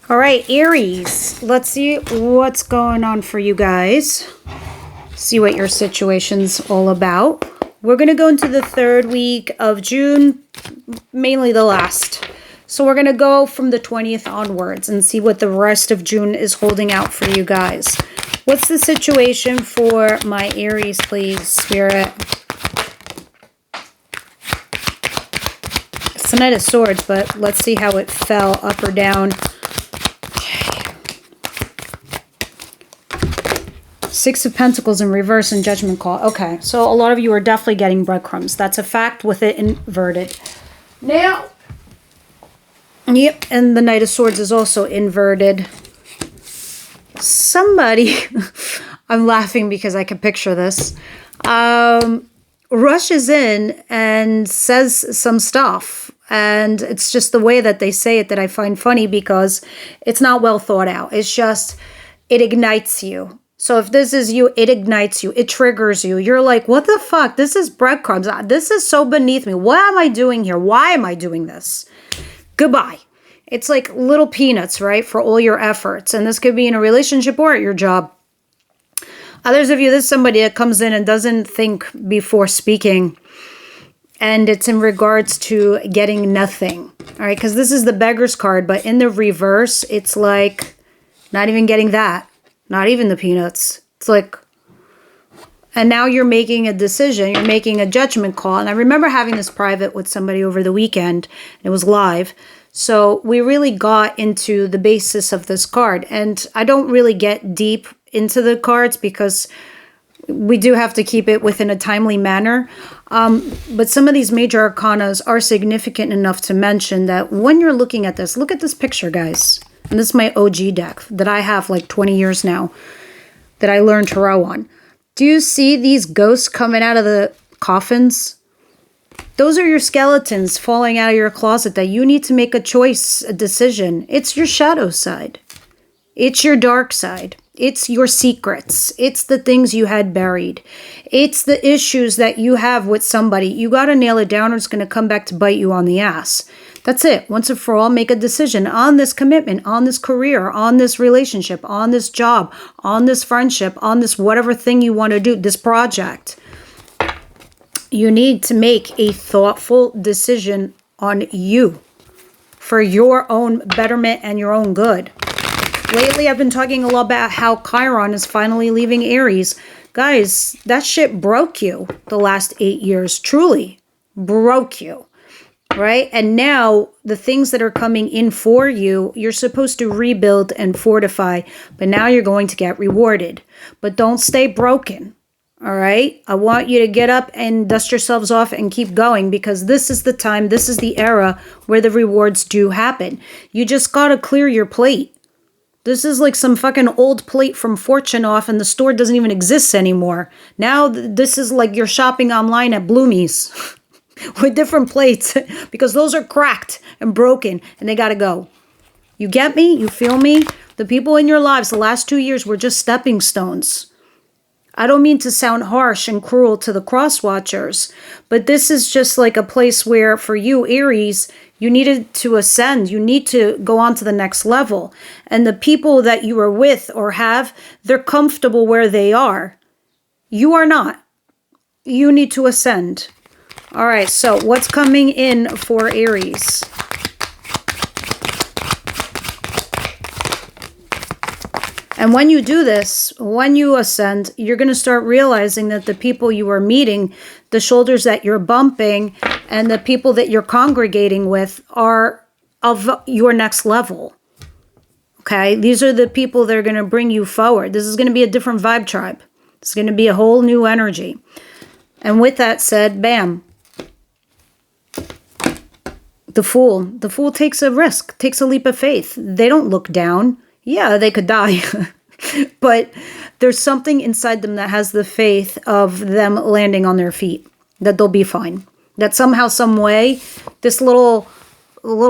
All right, Aries, let's see what's going on for you guys. See what your situation's all about. We're going to go into the third week of June, mainly the last. So we're going to go from the 20th onwards and see what the rest of June is holding out for you guys. What's the situation for my Aries, please, Spirit? It's the Knight of Swords, but let's see how it fell, up or down. Six of Pentacles in reverse and Judgment Call. Okay, so a lot of you are definitely getting breadcrumbs. That's a fact with it inverted. Now, yep, and the Knight of Swords is also inverted. Somebody, I'm laughing because I can picture this, rushes in and says some stuff. And it's just the way that they say it that I find funny because it's not well thought out. It's just, it ignites you. So if this is you, it ignites you. It triggers you. You're like, what the fuck? This is breadcrumbs. This is so beneath me. What am I doing here? Why am I doing this? Goodbye. It's like little peanuts, right? For all your efforts. And this could be in a relationship or at your job. Others of you, this is somebody that comes in and doesn't think before speaking. And it's in regards to getting nothing. All right, because this is the beggar's card. But in the reverse, it's like not even getting that. Not even the peanuts. It's like, and now you're making a decision. You're making a judgment call. And I remember having this private with somebody over the weekend. It was live. So we really got into the basis of this card. And I don't really get deep into the cards because we do have to keep it within a timely manner. But some of these major arcanas are significant enough to mention that when you're looking at this, look at this picture, guys. And this is my OG deck that I have like 20 years now that I learned tarot on. Do you see these ghosts coming out of the coffins? Those are your skeletons falling out of your closet that you need to make a choice, a decision. It's your shadow side. It's your dark side. It's your secrets. It's the things you had buried. It's the issues that you have with somebody. You got to nail it down or it's going to come back to bite you on the ass. That's it. Once and for all, make a decision on this commitment, on this career, on this relationship, on this job, on this friendship, on this whatever thing you want to do, this project. You need to make a thoughtful decision on you for your own betterment and your own good. Lately, I've been talking a lot about how Chiron is finally leaving Aries. Guys, that shit broke you the last 8 years. Truly broke you. Right? And now the things that are coming in for you, you're supposed to rebuild and fortify, but now you're going to get rewarded. But don't stay broken. All right? I want you to get up and dust yourselves off and keep going because this is the time, this is the era where the rewards do happen. You just got to clear your plate. This is like some fucking old plate from Fortune off and the store doesn't even exist anymore. Now this is like you're shopping online at Bloomies. With different plates because those are cracked and broken and they got to go. You get me? You feel me? The people in your lives the last 2 years were just stepping stones. I don't mean to sound harsh and cruel to the cross watchers, but this is just like a place where for you, Aries, you needed to ascend. You need to go on to the next level. And the people that you are with or have, they're comfortable where they are. You are not. You need to ascend. All right, so what's coming in for Aries? And when you do this, when you ascend, you're going to start realizing that the people you are meeting, the shoulders that you're bumping, and the people that you're congregating with are of your next level. Okay, these are the people that are going to bring you forward. This is going to be a different vibe tribe. It's going to be a whole new energy. And with that said, bam. The fool takes a risk, takes a leap of faith. They don't look down. Yeah, they could die. But there's something inside them that has the faith of them landing on their feet, that they'll be fine. That somehow, some way, this little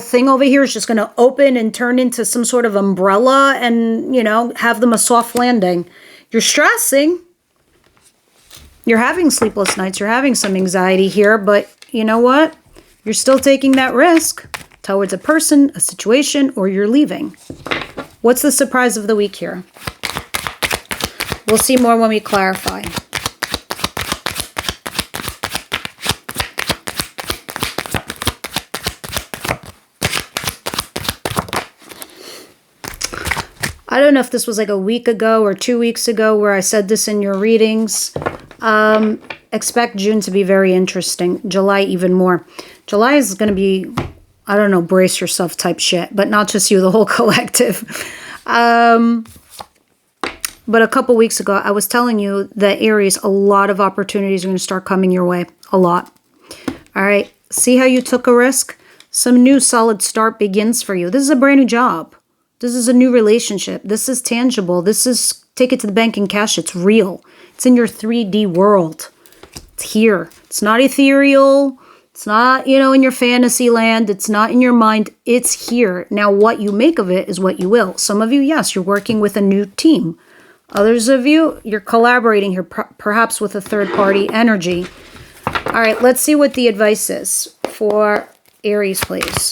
thing over here is just going to open and turn into some sort of umbrella and, you know, have them a soft landing. You're stressing. You're having sleepless nights. You're having some anxiety here, but you know what? You're still taking that risk towards a person, a situation, or you're leaving. What's the surprise of the week here? We'll see more when we clarify. I don't know if this was like a week ago or 2 weeks ago where I said this in your readings. Expect June to be very interesting. July even more. July is going to be, I don't know, brace yourself type shit. But not just you, the whole collective. But a couple weeks ago, I was telling you that Aries, a lot of opportunities are going to start coming your way. A lot. All right. See how you took a risk? Some new solid start begins for you. This is a brand new job. This is a new relationship. This is tangible. This is take it to the bank and cash. It's real. It's in your 3D world. It's here. It's not ethereal. It's not, in your fantasy land. It's not in your mind. It's here. Now, what you make of it is what you will. Some of you, yes, you're working with a new team. Others of you, you're collaborating here, perhaps with a third-party energy. All right, let's see what the advice is for Aries, please.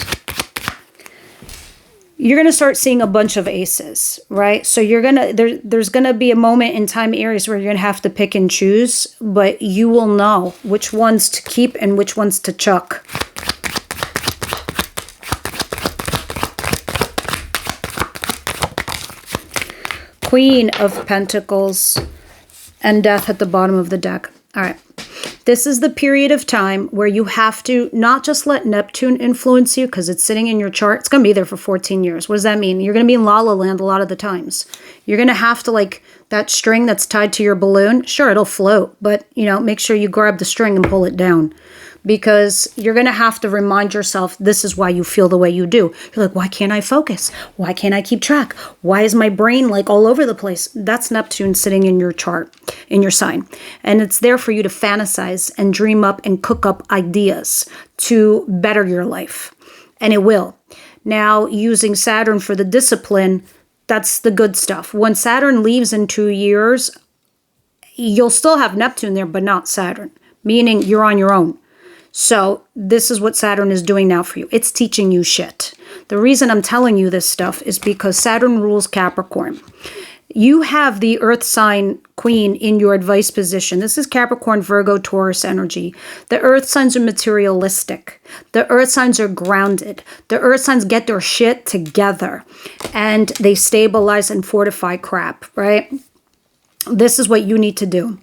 You're going to start seeing a bunch of aces, right? So there's going to be a moment in time, Aries, where you're going to have to pick and choose, but you will know which ones to keep and which ones to chuck. Queen of Pentacles and Death at the bottom of the deck. All right. This is the period of time where you have to not just let Neptune influence you because it's sitting in your chart. It's going to be there for 14 years. What does that mean? You're going to be in La La Land a lot of the times. You're going to have to, like, that string that's tied to your balloon. Sure, it'll float, but, make sure you grab the string and pull it down. Because you're going to have to remind yourself this is why you feel the way you do. You're like, why can't I focus? Why can't I keep track? Why is my brain like all over the place? That's Neptune sitting in your chart, in your sign. And it's there for you to fantasize and dream up and cook up ideas to better your life. And it will. Now, using Saturn for the discipline, that's the good stuff. When Saturn leaves in 2 years, you'll still have Neptune there, but not Saturn. Meaning you're on your own. So this is what Saturn is doing now for you. It's teaching you shit. The reason I'm telling you this stuff is because Saturn rules Capricorn. You have the earth sign queen in your advice position. This is Capricorn, Virgo, Taurus energy. The earth signs are materialistic. The earth signs are grounded. The earth signs get their shit together and they stabilize and fortify crap, right? This is what you need to do.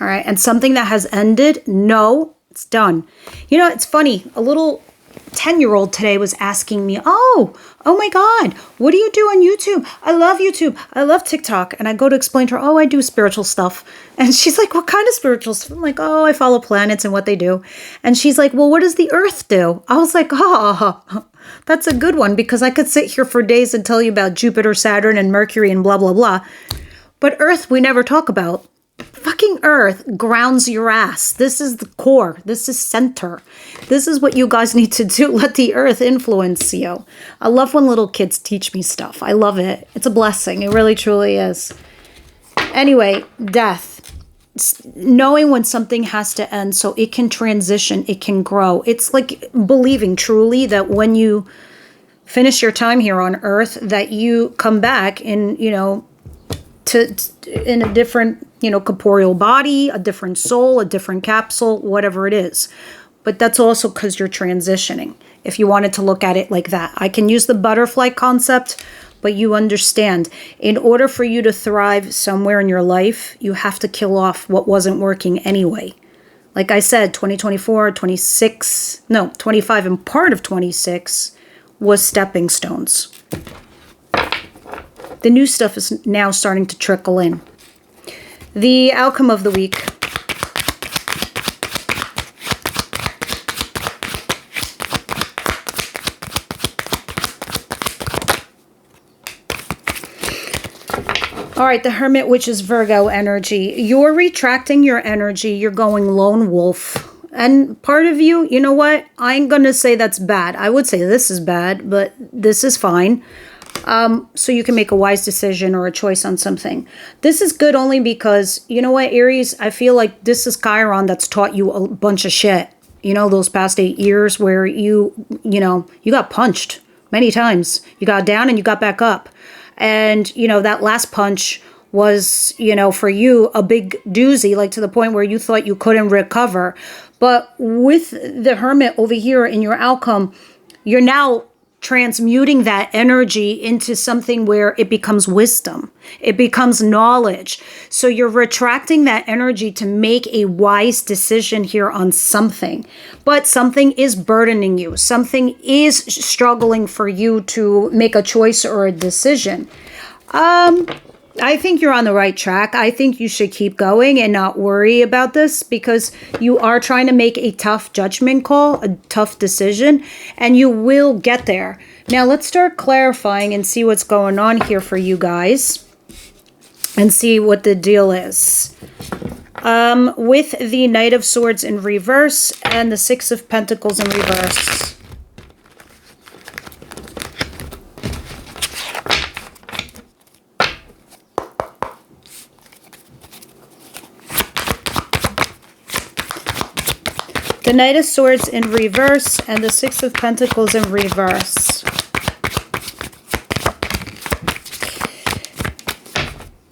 All right. And something that has ended, no. It's done. It's funny. A little 10-year-old today was asking me, oh my God, what do you do on YouTube? I love YouTube. I love TikTok. And I go to explain to her, I do spiritual stuff. And she's like, what kind of spiritual stuff? I'm like, I follow planets and what they do. And she's like, well, what does the earth do? I was like, that's a good one because I could sit here for days and tell you about Jupiter, Saturn, and Mercury and blah, blah, blah. But earth, we never talk about. Fucking earth grounds your ass. This is the core. This is center. This is what you guys need to do. Let the earth influence you. I love when little kids teach me stuff. I love it. It's a blessing. It really, truly is. Anyway, death. Knowing when something has to end so it can transition, it can grow. It's like believing truly that when you finish your time here on earth, that you come back in, in a different, corporeal body, a different soul, a different capsule, whatever it is. But that's also because you're transitioning, if you wanted to look at it like that. I can use the butterfly concept, but you understand. In order for you to thrive somewhere in your life, you have to kill off what wasn't working anyway. Like I said, 2024, 25 and part of 26 was stepping stones. The new stuff is now starting to trickle in. The outcome of the week. All right, the Hermit, which is Virgo energy. You're retracting your energy. You're going lone wolf. And part of you, you know what? I ain't going to say that's bad. I would say this is bad, but this is fine. So you can make a wise decision or a choice on something. This is good only because, you know what, Aries, I feel like this is Chiron that's taught you a bunch of shit. Those past 8 years where you got punched many times. You got down and you got back up. And, that last punch was, for you a big doozy, like to the point where you thought you couldn't recover. But with the Hermit over here in your outcome, you're now transmuting that energy into something where it becomes wisdom. It becomes knowledge. So you're retracting that energy to make a wise decision here on something. But something is burdening you. Something is struggling for you to make a choice or a decision. I think you're on the right track. I think you should keep going and not worry about this, because you are trying to make a tough judgment call, a tough decision, and you will get there. Now, let's start clarifying and see what's going on here for you guys and see what the deal is. With the Knight of Swords in reverse and the Six of Pentacles in reverse. The Knight of Swords in reverse and the Six of Pentacles in reverse.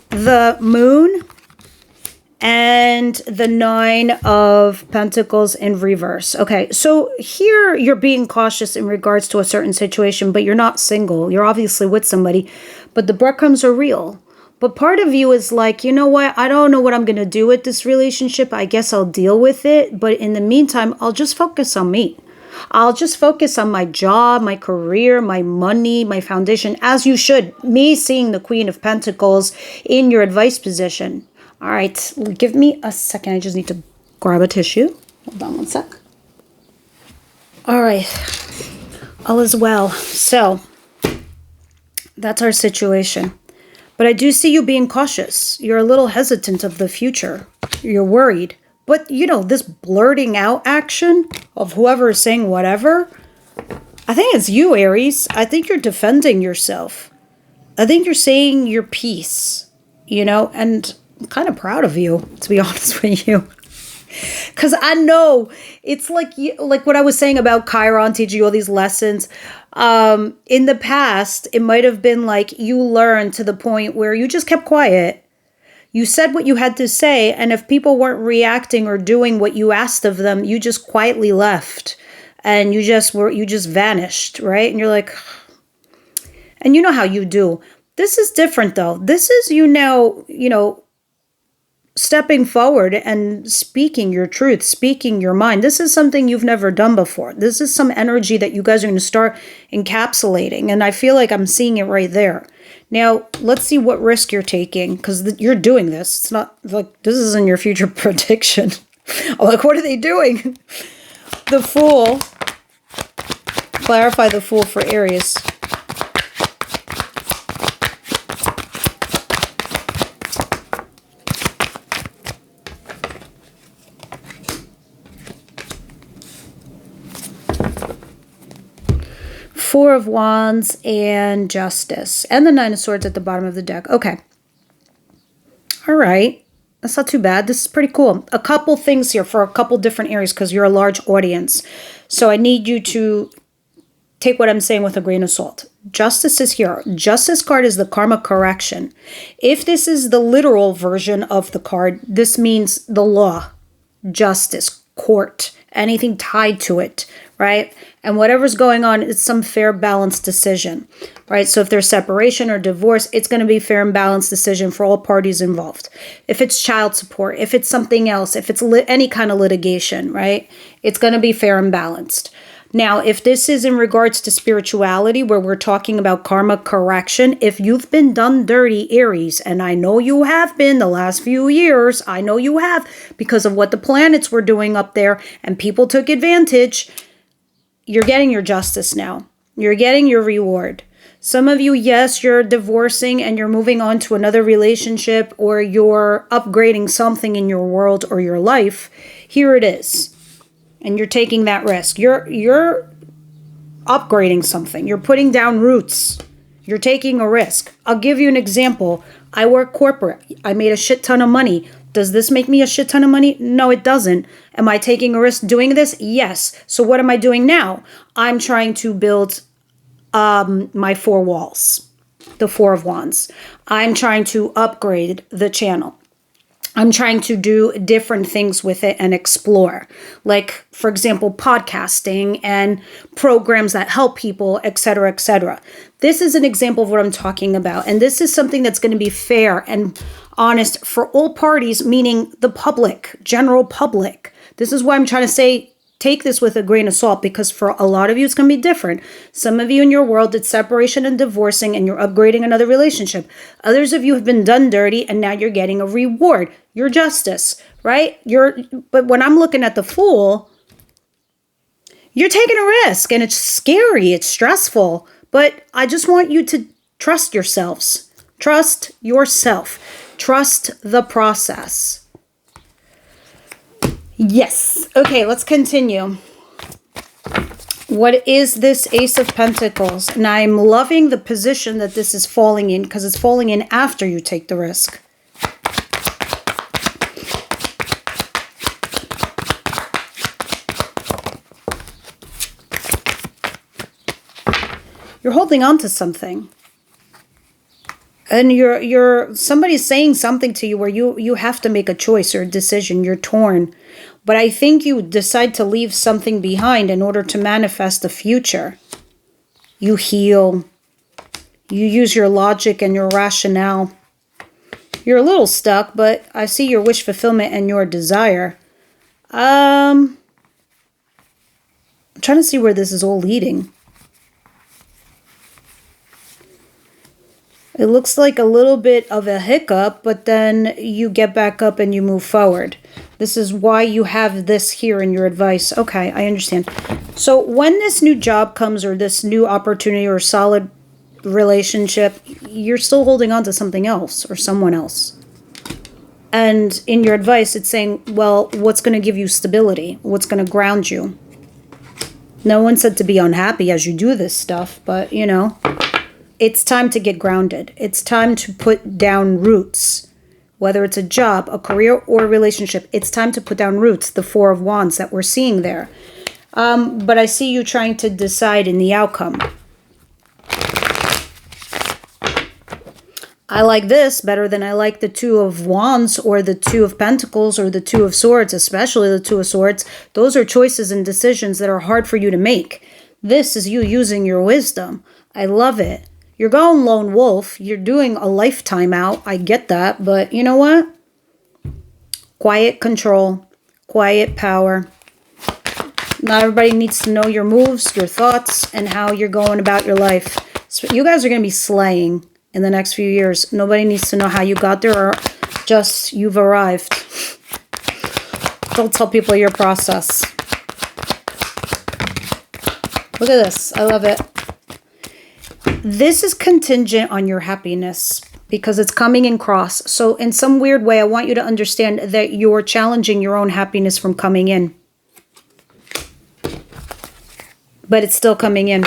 The Moon and the Nine of Pentacles in reverse. Okay, so here you're being cautious in regards to a certain situation, but you're not single. You're obviously with somebody, but the breadcrumbs are real. But part of you is like, you know what? I don't know what I'm going to do with this relationship. I guess I'll deal with it. But in the meantime, I'll just focus on me. I'll just focus on my job, my career, my money, my foundation, as you should. Me seeing the Queen of Pentacles in your advice position. All right, give me a second. I just need to grab a tissue. Hold on one sec. All right, all is well. So that's our situation. But I do see you being cautious. You're a little hesitant of the future. You're worried. But, this blurting out action of whoever is saying whatever, I think it's you, Aries. I think you're defending yourself. I think you're saying your piece, and I'm kind of proud of you, to be honest with you. Because I know it's like what I was saying about Chiron teaching you all these lessons. In the past, it might have been like you learned to the point where you just kept quiet. You said what you had to say, and if people weren't reacting or doing what you asked of them, you just quietly left, and you just vanished, right? And you're like, and you know how you do. This is different, though. This is you now, stepping forward and speaking your truth, speaking your mind. This is something you've never done before. This is some energy that you guys are going to start encapsulating. And I feel like I'm seeing it right there. Now, let's see what risk you're taking, because you're doing this. It's not like this isn't your future prediction. Like, what are they doing? The Fool. Clarify the Fool for Aries. Four of Wands and Justice. And the Nine of Swords at the bottom of the deck. Okay. All right. That's not too bad. This is pretty cool. A couple things here for a couple different areas, because you're a large audience. So I need you to take what I'm saying with a grain of salt. Justice is here. Justice card is the karma correction. If this is the literal version of the card, this means the law, justice, court, anything tied to it, right? And whatever's going on, it's some fair, balanced decision, right? So if there's separation or divorce, it's going to be fair and balanced decision for all parties involved. If it's child support, if it's something else, if it's any kind of litigation, right? It's going to be fair and balanced. Now, if this is in regards to spirituality, where we're talking about karma correction, if you've been done dirty, Aries, and I know you have been the last few years, I know you have, because of what the planets were doing up there, and people took advantage, you're getting your justice now. You're getting your reward. Some of you, yes, you're divorcing and you're moving on to another relationship, or you're upgrading something in your world or your life. Here it is. And you're taking that risk. You're upgrading something. You're putting down roots. You're taking a risk. I'll give you an example. I work corporate. I made a shit ton of money. Does this make me a shit ton of money? No, it doesn't. Am I taking a risk doing this? Yes. So what am I doing now? I'm trying to build my four walls. the Four of Wands. I'm trying to upgrade the channel. I'm trying to do different things with it and explore. Like, for example, podcasting and programs that help people, etc., etc. This is an example of what I'm talking about. And this is something that's going to be fair and honest for all parties, meaning the public, general public. This is why I'm trying to say, take this with a grain of salt, because for a lot of you, it's going to be different. Some of you in your world, it's separation and divorcing, and you're upgrading another relationship. Others of you have been done dirty, and now you're getting a reward. Your justice, right? But when I'm looking at the Fool, you're taking a risk, and it's scary. It's stressful. But I just want you to trust yourselves. Trust yourself. Trust the process. Yes. Okay, let's continue. What is this Ace of Pentacles? And I'm loving the position that this is falling in, because it's falling in after you take the risk. You're holding on to something. And somebody's saying something to you where you have to make a choice or a decision. You're torn. But I think you decide to leave something behind in order to manifest the future. You heal. You use your logic and your rationale. You're a little stuck, but I see your wish fulfillment and your desire. I'm trying to see where this is all leading. It looks like a little bit of a hiccup, but then you get back up and you move forward. This is why you have this here in your advice. Okay, I understand. So when this new job comes, or this new opportunity or solid relationship, you're still holding on to something else or someone else. And in your advice, it's saying, well, what's going to give you stability? What's going to ground you? No one said to be unhappy as you do this stuff, but, you know, it's time to get grounded. It's time to put down roots. Whether it's a job, a career, or a relationship, it's time to put down roots, the Four of Wands that we're seeing there. But I see you trying to decide in the outcome. I like this better than I like the Two of Wands or the Two of Pentacles or the Two of Swords, especially the Two of Swords. Those are choices and decisions that are hard for you to make. This is you using your wisdom. I love it. You're going lone wolf. You're doing a lifetime out. I get that. But you know what? Quiet control. Quiet power. Not everybody needs to know your moves, your thoughts, and how you're going about your life. So you guys are going to be slaying in the next few years. Nobody needs to know how you got there, or just you've arrived. Don't tell people your process. Look at this. I love it. This is contingent on your happiness because it's coming in cross. So in some weird way, I want you to understand that you're challenging your own happiness from coming in. But it's still coming in.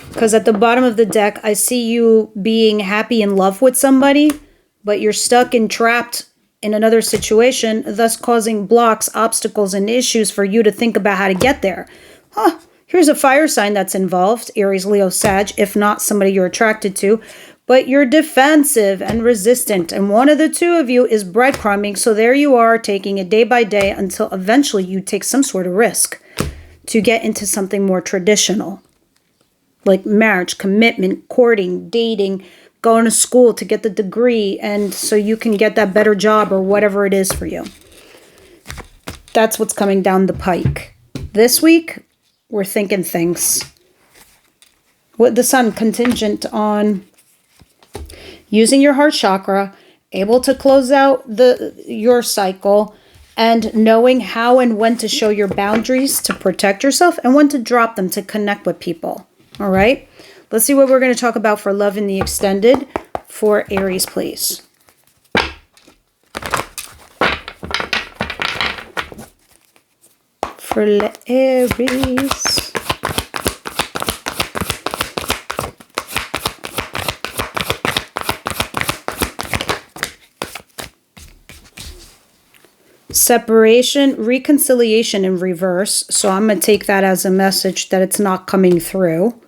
Because at the bottom of the deck, I see you being happy in love with somebody, but you're stuck and trapped in another situation, thus causing blocks, obstacles, and issues for you to think about how to get there. Huh. Here's a fire sign that's involved, Aries, Leo, Sag, if not somebody you're attracted to. But you're defensive and resistant, and one of the two of you is breadcrumbing, so there you are taking it day by day until eventually you take some sort of risk to get into something more traditional. Like marriage, commitment, courting, dating, going to school to get the degree, and so you can get that better job or whatever it is for you. That's what's coming down the pike. This week, we're thinking things. With the Sun contingent on using your heart chakra, able to close out your cycle, and knowing how and when to show your boundaries to protect yourself and when to drop them to connect with people. All right? Let's see what we're going to talk about for love in the extended for Aries, please. For Aries. Separation, reconciliation in reverse. So I'm going to take that as a message that it's not coming through.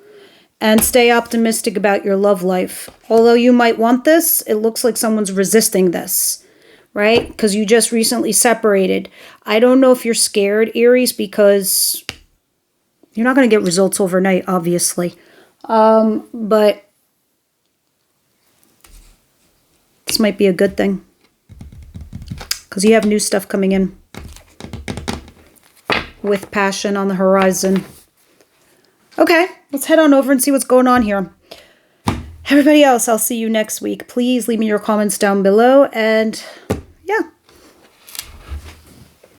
And stay optimistic about your love life. Although you might want this, it looks like someone's resisting this, right? Because you just recently separated. I don't know if you're scared, Aries, because you're not going to get results overnight, obviously. But this might be a good thing. Because you have new stuff coming in. With passion on the horizon. Okay, let's head on over and see what's going on here. Everybody else, I'll see you next week. Please leave me your comments down below. And yeah.